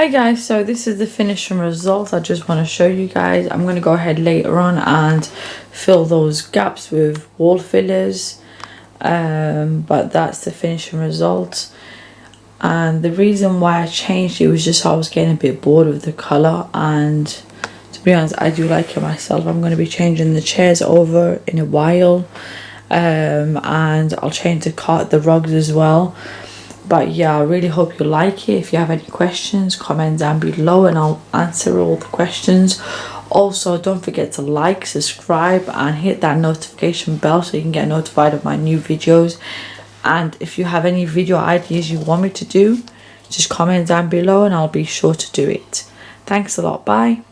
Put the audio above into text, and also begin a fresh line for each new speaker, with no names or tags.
Hi guys, so this is the finishing result. I just want to show you guys. I'm going to go ahead later on and fill those gaps with wall fillers, but that's the finishing result. And the reason why I changed it was just I was getting a bit bored with the colour, and to be honest I do like it myself. I'm going to be changing the chairs over in a while, and I'll change the rugs as well. But yeah, I really hope you like it. If you have any questions, comment down below and I'll answer all the questions. Also, don't forget to like, subscribe and hit that notification bell so you can get notified of my new videos. And if you have any video ideas you want me to do, just comment down below and I'll be sure to do it. Thanks a lot. Bye.